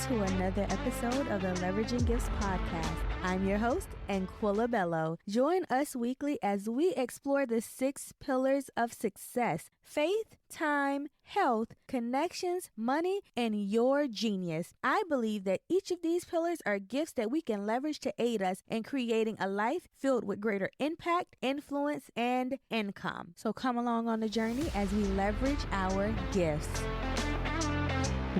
to another episode of the Leveraging Gifts podcast. I'm your host, Anquilla Bello. Join us weekly as we explore the 6 pillars of success: faith, time, health, connections, money, and your genius. I believe that each of these pillars are gifts that we can leverage to aid us in creating a life filled with greater impact, influence, and income. So come along on the journey as we leverage our gifts.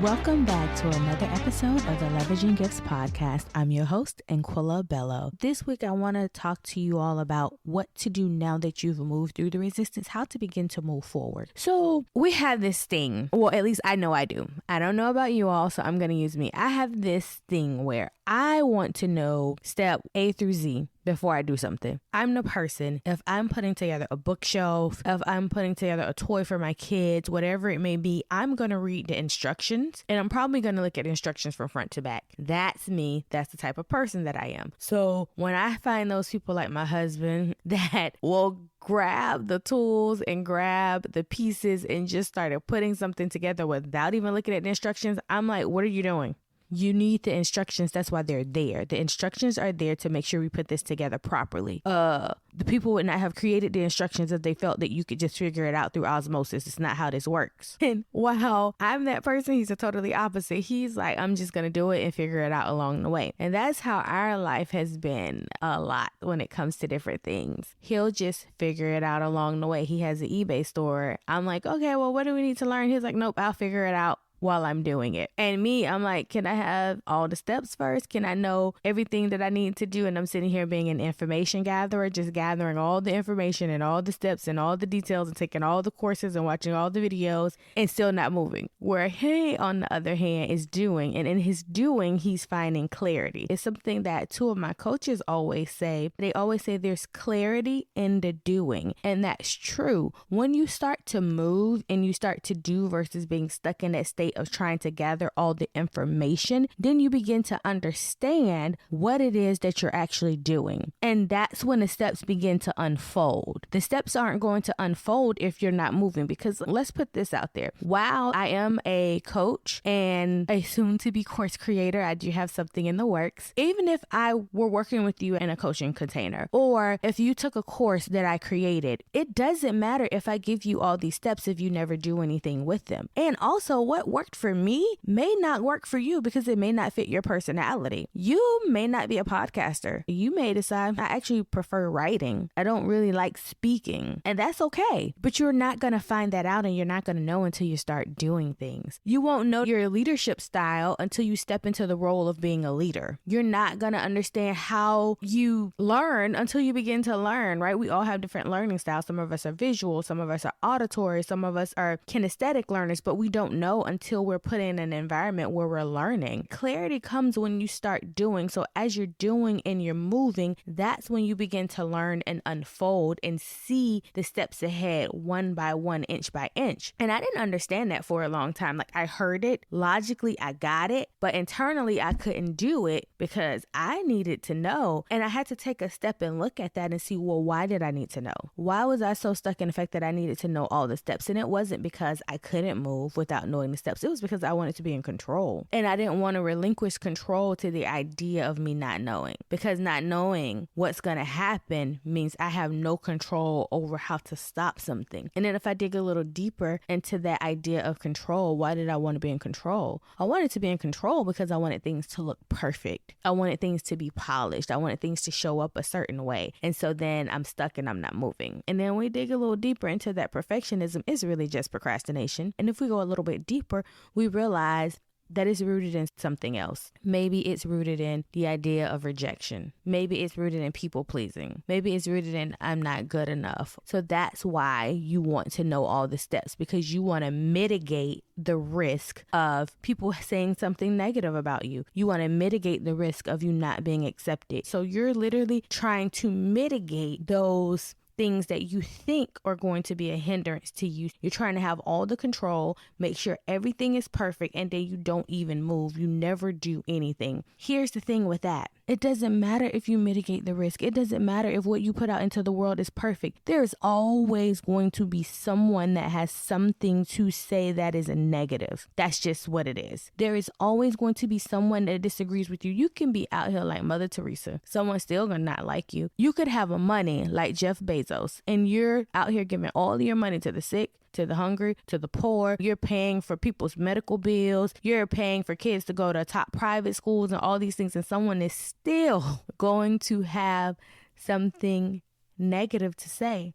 Welcome back to another episode of the Leveraging Gifts podcast. I'm your host, Anquilla Bello. This week, I want to talk to you all about what to do now that you've moved through the resistance, how to begin to move forward. So we have this thing, well, at least I know I do. I don't know about you all, so I'm going to use me. I have this thing where I want to know step A through Z before I do something. I'm the person, if I'm putting together a bookshelf, if I'm putting together a toy for my kids, whatever it may be, I'm going to read the instructions and I'm probably going to look at instructions from front to back. That's me. That's the type of person that I am. So when I find those people like my husband that will grab the tools and grab the pieces and just started putting something together without even looking at the instructions, I'm like, what are you doing? You need the instructions. That's why they're there. The instructions are there to make sure we put this together properly. The people would not have created the instructions if they felt that you could just figure it out through osmosis. It's not how this works. And wow, I'm that person. He's a totally opposite. He's like, I'm just going to do it and figure it out along the way. And that's how our life has been a lot when it comes to different things. He'll just figure it out along the way. He has an eBay store. I'm like, okay, well, what do we need to learn? He's like, nope, I'll figure it out while I'm doing it. And me, I'm like, can I have all the steps first? Can I know everything that I need to do? And I'm sitting here being an information gatherer, just gathering all the information and all the steps and all the details and taking all the courses and watching all the videos and still not moving. Where he, on the other hand, is doing, and in his doing, he's finding clarity. It's something that 2 of my coaches always say. They always say there's clarity in the doing. And that's true. When you start to move and you start to do versus being stuck in that state of trying to gather all the information, then you begin to understand what it is that you're actually doing. And that's when the steps begin to unfold. The steps aren't going to unfold if you're not moving, because let's put this out there. While I am a coach and a soon-to-be course creator, I do have something in the works. Even if I were working with you in a coaching container, or if you took a course that I created, it doesn't matter if I give you all these steps if you never do anything with them. And also, what worked for me may not work for you because it may not fit your personality. You may not be a podcaster. You may decide, I actually prefer writing. I don't really like speaking. And that's okay. But you're not going to find that out, and you're not going to know until you start doing things. You won't know your leadership style until you step into the role of being a leader. You're not going to understand how you learn until you begin to learn, right? We all have different learning styles. Some of us are visual, some of us are auditory, some of us are kinesthetic learners, but we don't know until we're put in an environment where we're learning. Clarity comes when you start doing. So as you're doing and you're moving, that's when you begin to learn and unfold and see the steps ahead one by one, inch by inch. And I didn't understand that for a long time. Like, I heard it, logically I got it, but internally I couldn't do it because I needed to know. And I had to take a step and look at that and see, well, why did I need to know? Why was I so stuck in the fact that I needed to know all the steps? And it wasn't because I couldn't move without knowing the steps. It was because I wanted to be in control. And I didn't want to relinquish control to the idea of me not knowing, because not knowing what's going to happen means I have no control over how to stop something. And then if I dig a little deeper into that idea of control, why did I want to be in control? I wanted to be in control because I wanted things to look perfect. I wanted things to be polished. I wanted things to show up a certain way. And so then I'm stuck and I'm not moving. And then we dig a little deeper into that perfectionism is really just procrastination. And if we go a little bit deeper, we realize that it's rooted in something else. Maybe it's rooted in the idea of rejection. Maybe it's rooted in people pleasing. Maybe it's rooted in I'm not good enough. So that's why you want to know all the steps, because you want to mitigate the risk of people saying something negative about you. You want to mitigate the risk of you not being accepted. So you're literally trying to mitigate those things that you think are going to be a hindrance to you. You're trying to have all the control, make sure everything is perfect, and then you don't even move. You never do anything. Here's the thing with that. It doesn't matter if you mitigate the risk. It doesn't matter if what you put out into the world is perfect. There is always going to be someone that has something to say that is a negative. That's just what it is. There is always going to be someone that disagrees with you. You can be out here like Mother Teresa. Someone's still gonna not like you. You could have a money like Jeff Bezos, and you're out here giving all your money to the sick, to the hungry, to the poor. You're paying for people's medical bills. You're paying for kids to go to top private schools and all these things. And someone is still going to have something negative to say.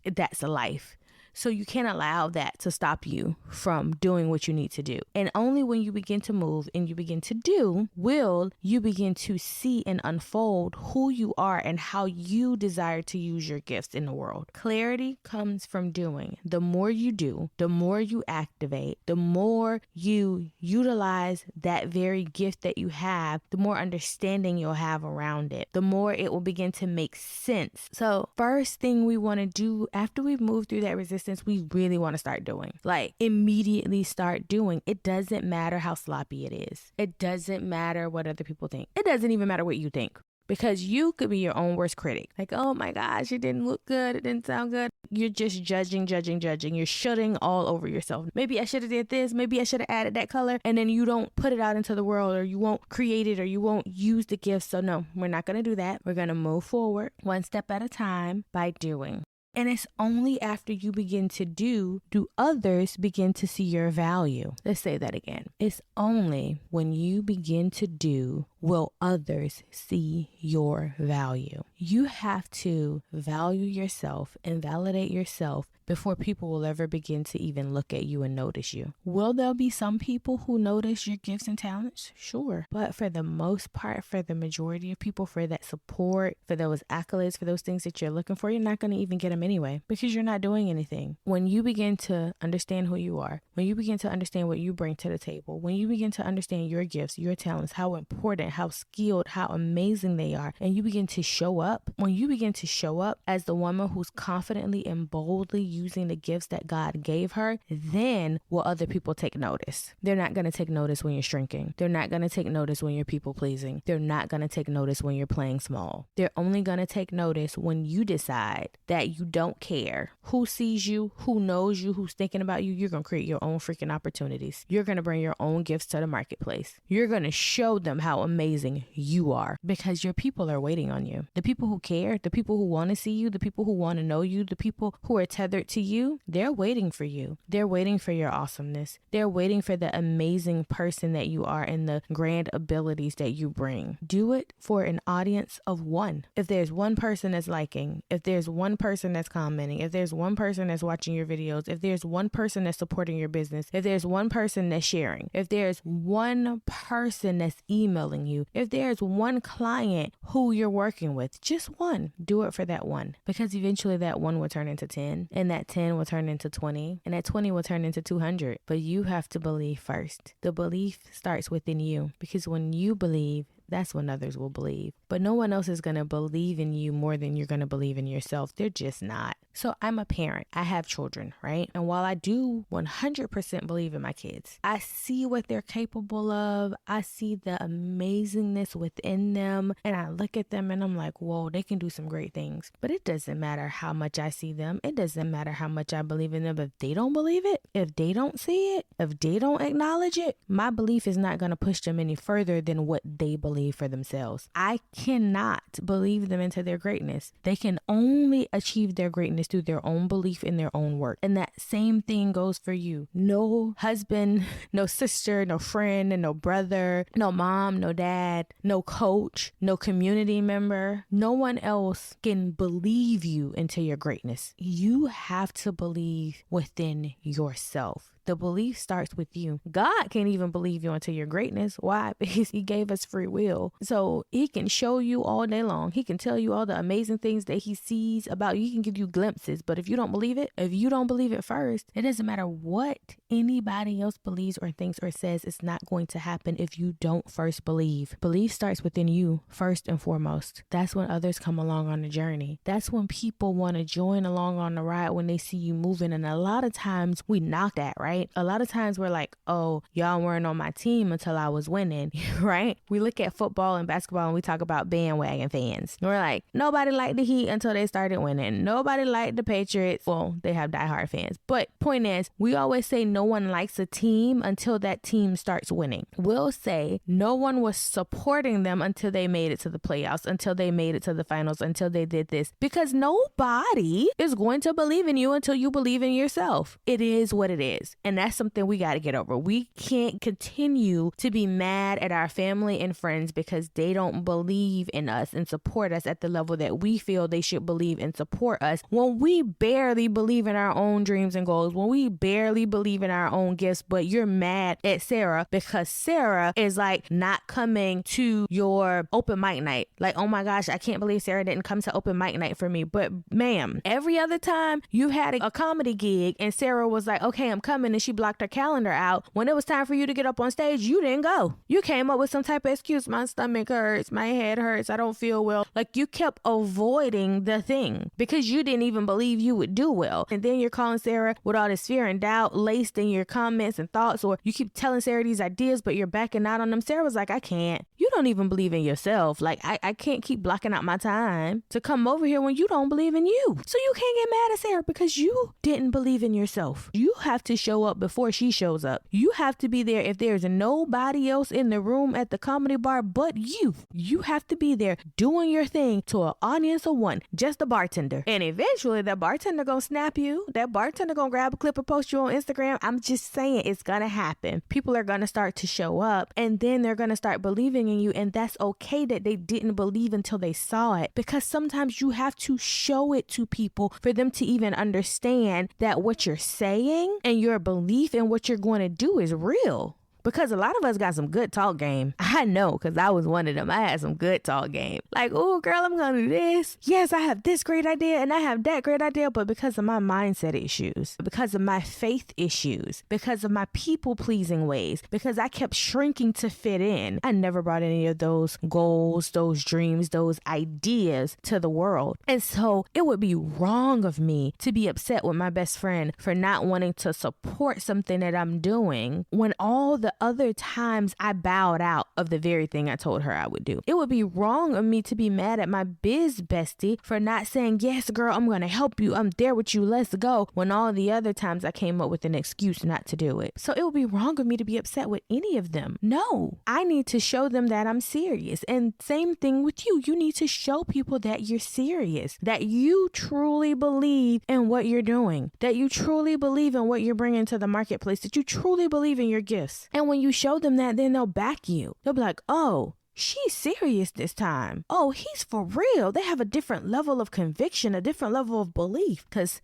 That's a life. So you can't allow that to stop you from doing what you need to do. And only when you begin to move and you begin to do, will you begin to see and unfold who you are and how you desire to use your gifts in the world. Clarity comes from doing. The more you do, the more you activate, the more you utilize that very gift that you have, the more understanding you'll have around it, the more it will begin to make sense. So first thing we want to do after we've moved through that resistance, we really want to start doing. Like, immediately start doing. It doesn't matter how sloppy it is. It doesn't matter what other people think. It doesn't even matter what you think. Because you could be your own worst critic. Like, oh my gosh, it didn't look good. It didn't sound good. You're just judging. You're shooting all over yourself. Maybe I should have did this. Maybe I should have added that color. And then you don't put it out into the world, or you won't create it, or you won't use the gift. So no, we're not going to do that. We're going to move forward one step at a time by doing. And it's only after you begin to do others begin to see your value. Let's say that again. It's only when you begin to do will others see your value. You have to value yourself and validate yourself before people will ever begin to even look at you and notice you. Will there be some people who notice your gifts and talents? Sure. But for the most part, for the majority of people, for that support, for those accolades, for those things that you're looking for, you're not going to even get them anyway, because you're not doing anything. When you begin to understand who you are, when you begin to understand what you bring to the table, when you begin to understand your gifts, your talents, how important, how skilled, how amazing they are, and you begin to show up, when you begin to show up as the woman who's confidently and boldly using the gifts that God gave her, then will other people take notice. They're not going to take notice when you're shrinking. They're not going to take notice when you're people pleasing. They're not going to take notice when you're playing small. They're only going to take notice when you decide that you don't care who sees you, who knows you, who's thinking about you. You're going to create your own freaking opportunities. You're going to bring your own gifts to the marketplace. You're going to show them how amazing you are, because your people are waiting on you. The people who care, the people who want to see you, the people who want to know you, the people who are tethered to you, they're waiting for you. They're waiting for your awesomeness. They're waiting for the amazing person that you are and the grand abilities that you bring. Do it for an audience of one. If there's one person that's liking, if there's one person that's commenting, if there's one person that's watching your videos, if there's one person that's supporting your business, if there's one person that's sharing, if there's one person that's emailing you, if there's one client who you're working with, just one, do it for that one, because eventually that one will turn into 10, and that 10 will turn into 20, and that 20 will turn into 200. But you have to believe first. The belief starts within you, because when you believe, that's when others will believe. But no one else is going to believe in you more than you're going to believe in yourself. They're just not. So I'm a parent. I have children, right? And while I do 100% believe in my kids, I see what they're capable of. I see the amazingness within them. And I look at them and I'm like, whoa, they can do some great things. But it doesn't matter how much I see them. It doesn't matter how much I believe in them. If they don't believe it, if they don't see it, if they don't acknowledge it, my belief is not going to push them any further than what they believe for themselves. I cannot believe them into their greatness. They can only achieve their greatness through their own belief in their own work. And that same thing goes for you. No husband, no sister, no friend, and no brother, no mom, no dad, no coach, no community member. No one else can believe you into your greatness. You have to believe within yourself. The belief starts with you. God can't even believe you into your greatness. Why? Because he gave us free will. So he can show you all day long. He can tell you all the amazing things that he sees about you. He can give you glimpses. But if you don't believe it, if you don't believe it first, it doesn't matter what anybody else believes or thinks or says. It's not going to happen if you don't first believe. Belief starts within you first and foremost. That's when others come along on the journey. That's when people want to join along on the ride when they see you moving. And a lot of times we knock that, right? right? A lot of times we're like, oh, y'all weren't on my team until I was winning, right? We look at football and basketball and we talk about bandwagon fans. We're like, nobody liked the Heat until they started winning. Nobody liked the Patriots. Well, they have diehard fans. But point is, we always say no one likes a team until that team starts winning. We'll say no one was supporting them until they made it to the playoffs, until they made it to the finals, until they did this. Because nobody is going to believe in you until you believe in yourself. It is what it is. And that's something we got to get over. We can't continue to be mad at our family and friends because they don't believe in us and support us at the level that we feel they should believe and support us when we barely believe in our own dreams and goals, when we barely believe in our own gifts. But you're mad at Sarah because Sarah is like not coming to your open mic night. Like, oh my gosh, I can't believe Sarah didn't come to open mic night for me. But ma'am, every other time you had a comedy gig and Sarah was like, okay, I'm coming, and she blocked her calendar out. When it was time for you to get up on stage, you didn't go. You came up with some type of excuse. My stomach hurts, my head hurts, I don't feel well. Like, you kept avoiding the thing because you didn't even believe you would do well. And then you're calling Sarah with all this fear and doubt laced in your comments and thoughts, or you keep telling Sarah these ideas, but you're backing out on them. Sarah was like, I can't. You don't even believe in yourself. Like, I can't keep blocking out my time to come over here when you don't believe in you. So you can't get mad at Sarah because you didn't believe in yourself. You have to show up before she shows up. You have to be there if there's nobody else in the room at the comedy bar but you. You have to be there doing your thing to an audience of one, just a bartender. And eventually that bartender gonna snap you. That bartender gonna grab a clip and post you on Instagram. I'm just saying, it's gonna happen. People are gonna start to show up, and then they're gonna start believing in you. And that's okay that they didn't believe until they saw it, because sometimes you have to show it to people for them to even understand that what you're saying and your belief in what you're going to do is real. Because a lot of us got some good talk game. I know, because I was one of them. I had some good talk game. Like, oh, girl, I'm going to do this. Yes, I have this great idea and I have that great idea. But because of my mindset issues, because of my faith issues, because of my people-pleasing ways, because I kept shrinking to fit in, I never brought any of those goals, those dreams, those ideas to the world. And so it would be wrong of me to be upset with my best friend for not wanting to support something that I'm doing when all the other times I bowed out of the very thing I told her I would do. It would be wrong of me to be mad at my biz bestie for not saying, yes, girl, I'm going to help you. I'm there with you. Let's go. When all the other times I came up with an excuse not to do it. So it would be wrong of me to be upset with any of them. No, I need to show them that I'm serious. And same thing with you. You need to show people that you're serious, that you truly believe in what you're doing, that you truly believe in what you're bringing to the marketplace, that you truly believe in your gifts. And when you show them that, then they'll back you. They'll be like, oh, she's serious this time. Oh, he's for real. They have a different level of conviction, a different level of belief. Because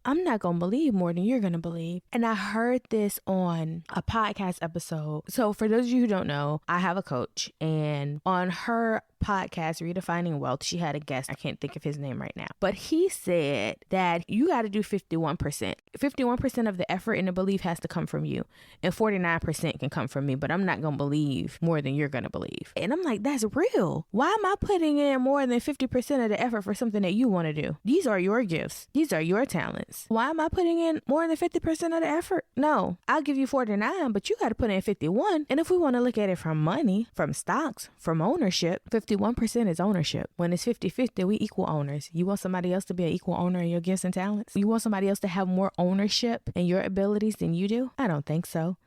I'm not going to believe more than you're going to believe. And I heard this on a podcast episode. So for those of you who don't know, I have a coach, and on her podcast, Redefining Wealth, she had a guest. I can't think of his name right now, but he said that you got to do 51%. 51% of the effort and the belief has to come from you, and 49% can come from me, but I'm not going to believe more than you're going to believe. And I'm like, that's real. Why am I putting in more than 50% of the effort for something that you want to do? These are your gifts. These are your talents. Why am I putting in more than 50% of the effort? No, I'll give you 49, but you got to put in 51. And if we want to look at it from money, from stocks, from ownership, 51% is ownership. When it's 50-50, we equal owners. You want somebody else to be an equal owner in your gifts and talents? You want somebody else to have more ownership in your abilities than you do? I don't think so.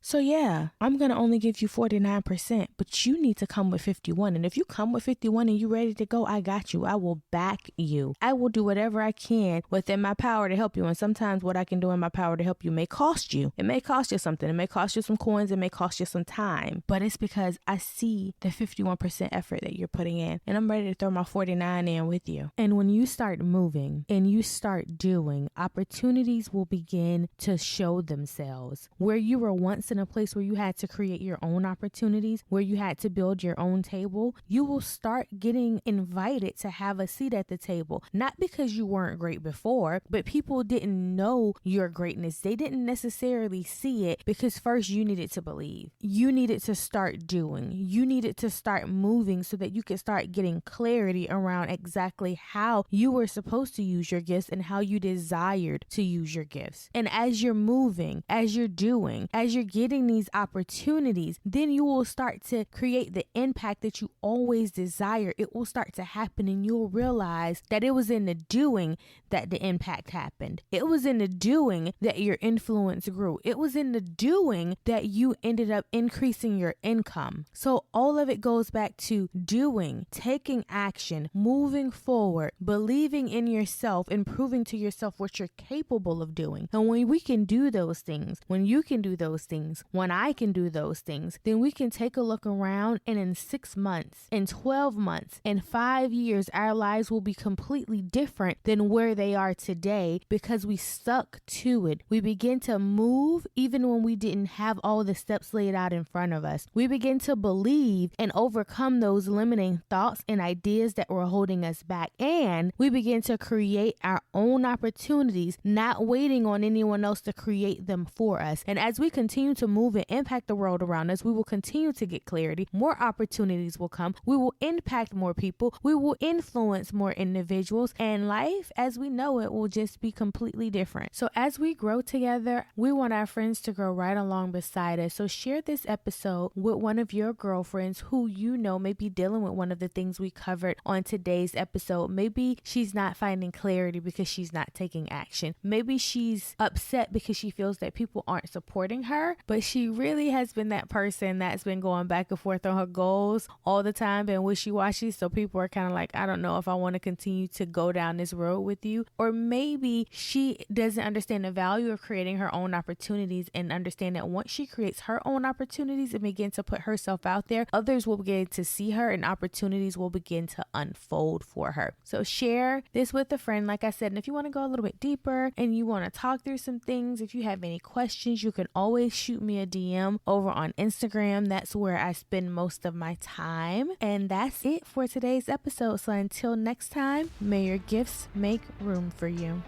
So yeah, I'm going to only give you 49%, but you need to come with 51. And if you come with 51 and you're ready to go, I got you. I will back you. I will do whatever I can within my power to help you. And sometimes what I can do in my power to help you may cost you. It may cost you something. It may cost you some coins. It may cost you some time. But it's because I see the 51% effort that you're putting in, and I'm ready to throw my 49 in with you. And when you start moving and you start doing, opportunities will begin to show themselves. Where you were once in a place where you had to create your own opportunities, where you had to build your own table, you will start getting invited to have a seat at the table. Not because you weren't great before, but people didn't know your greatness. They didn't necessarily see it because first you needed to believe. You needed to start doing. You needed to start moving so that you could start getting clarity around exactly how you were supposed to use your gifts and how you desired to use your gifts. And as you're moving, as you're doing, as you're getting these opportunities, then you will start to create the impact that you always desire. It will start to happen and you'll realize that it was in the doing that the impact happened. It was in the doing that your influence grew. It was in the doing that you ended up increasing your income. So all of it goes back to doing, taking action, moving forward, believing in yourself, and proving to yourself what you're capable of doing. And when we can do those things, when you can do those things, when I can do those things, then we can take a look around, and in 6 months, in 12 months, in 5 years, our lives will be completely different than where they are today because we stuck to it. We begin to move even when we didn't have all the steps laid out in front of us. We begin to believe and overcome those limiting thoughts and ideas that were holding us back. And we begin to create our own opportunities, not waiting on anyone else to create them for us. And as we continue to move and impact the world around us, we will continue to get clarity. More opportunities will come. We will impact more people. We will influence more individuals. And life, as we know it, will just be completely different. So as we grow together, we want our friends to grow right along beside us. So share this episode with one of your girlfriends who you know may be dealing with one of the things we covered on today's episode. Maybe she's not finding clarity because she's not taking action. Maybe she's upset because she feels that people aren't supporting her, but she really has been that person that's been going back and forth on her goals all the time and wishy-washy. So people are kind of like, I don't know if I want to continue to go down this road with you. Or maybe she doesn't understand the value of creating her own opportunities and understand that once she creates her own opportunities and begins to put herself out there, others will begin to see her and opportunities will begin to unfold for her. So share this with a friend, like I said. And if you want to go a little bit deeper and you want to talk through some things, if you have any questions, you can always shoot me a DM over on Instagram. That's where I spend most of my time. And that's it for today's episode. So until next time, may your gifts make room for you.